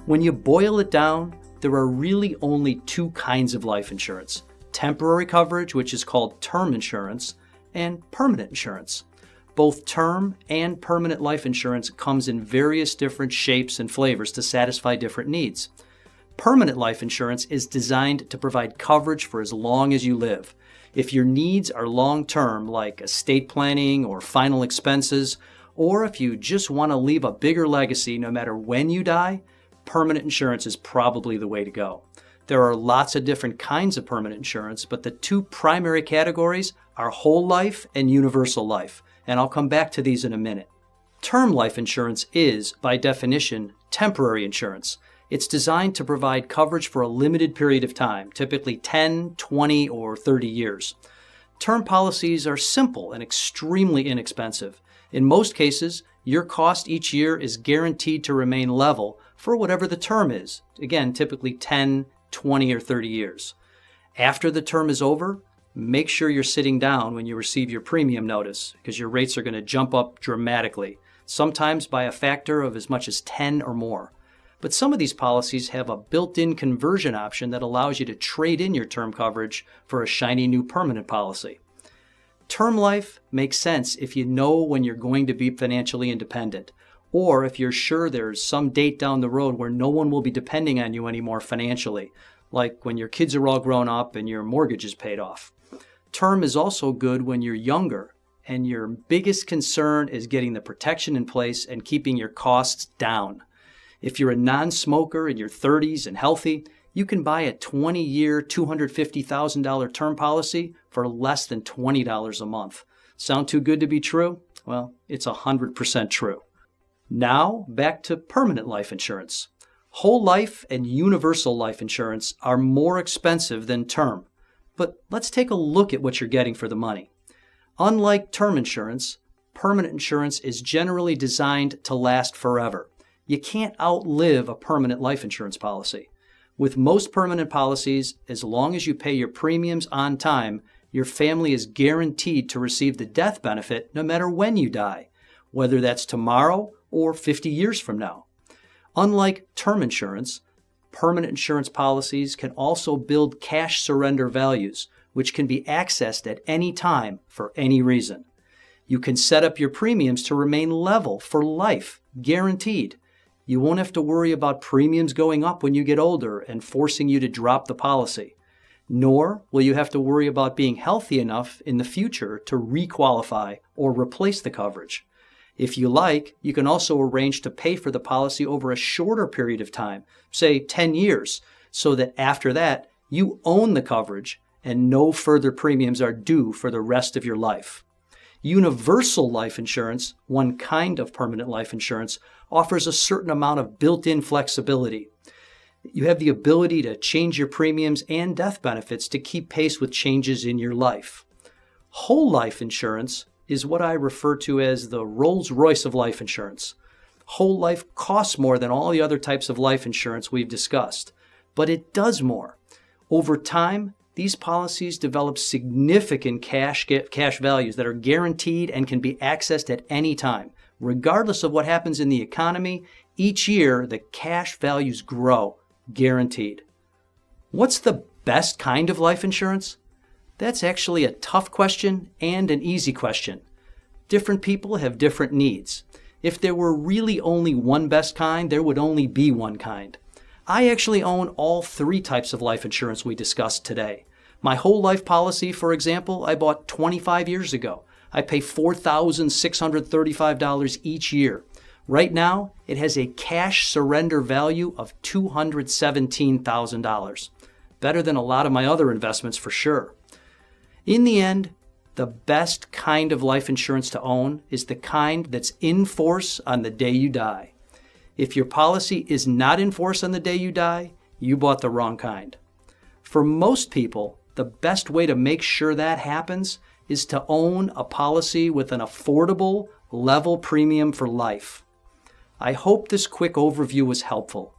When you boil it down, there are really only two kinds of life insurance: temporary coverage, which is called term insurance, and permanent insurance. Both term and permanent life insurance comes in various different shapes and flavors to satisfy different needs. Permanent life insurance is designed to provide coverage for as long as you live. If your needs are long-term, like estate planning or final expenses, or if you just want to leave a bigger legacy no matter when you die, permanent insurance is probably the way to go. There are lots of different kinds of permanent insurance, but the two primary categories are whole life and universal life, and I'll come back to these in a minute. Term life insurance is, by definition, temporary insurance. It's designed to provide coverage for a limited period of time, typically 10, 20, or 30 years. Term policies are simple and extremely inexpensive. In most cases, your cost each year is guaranteed to remain level for whatever the term is, again, typically 10, 20, or 30 years. After the term is over, make sure you're sitting down when you receive your premium notice, because your rates are going to jump up dramatically, sometimes by a factor of as much as 10 or more. But some of these policies have a built-in conversion option that allows you to trade in your term coverage for a shiny new permanent policy. Term life makes sense if you know when you're going to be financially independent, or if you're sure there's some date down the road where no one will be depending on you anymore financially, like when your kids are all grown up and your mortgage is paid off. Term is also good when you're younger and your biggest concern is getting the protection in place and keeping your costs down. If you're a non-smoker in your 30s and healthy, you can buy a 20-year, $250,000 term policy for less than $20 a month. Sound too good to be true? Well, it's 100% true. Now, back to permanent life insurance. Whole life and universal life insurance are more expensive than term, but let's take a look at what you're getting for the money. Unlike term insurance, permanent insurance is generally designed to last forever. You can't outlive a permanent life insurance policy. With most permanent policies, as long as you pay your premiums on time, your family is guaranteed to receive the death benefit no matter when you die, whether that's tomorrow or 50 years from now. Unlike term insurance, permanent insurance policies can also build cash surrender values, which can be accessed at any time for any reason. You can set up your premiums to remain level for life, guaranteed. You won't have to worry about premiums going up when you get older and forcing you to drop the policy. Nor will you have to worry about being healthy enough in the future to requalify or replace the coverage. If you like, you can also arrange to pay for the policy over a shorter period of time, say 10 years, so that after that, you own the coverage and no further premiums are due for the rest of your life. Universal life insurance, one kind of permanent life insurance, offers a certain amount of built-in flexibility. You have the ability to change your premiums and death benefits to keep pace with changes in your life. Whole life insurance is what I refer to as the Rolls-Royce of life insurance. Whole life costs more than all the other types of life insurance we've discussed, but it does more. Over time, these policies develop significant cash values that are guaranteed and can be accessed at any time. Regardless of what happens in the economy, each year the cash values grow, guaranteed. What's the best kind of life insurance? That's actually a tough question and an easy question. Different people have different needs. If there were really only one best kind, there would only be one kind. I actually own all three types of life insurance we discussed today. My whole life policy, for example, I bought 25 years ago. I pay $4,635 each year. Right now, it has a cash surrender value of $217,000. Better than a lot of my other investments for sure. In the end, the best kind of life insurance to own is the kind that's in force on the day you die. If your policy is not in force on the day you die, you bought the wrong kind. For most people, the best way to make sure that happens is to own a policy with an affordable, level premium for life. I hope this quick overview was helpful.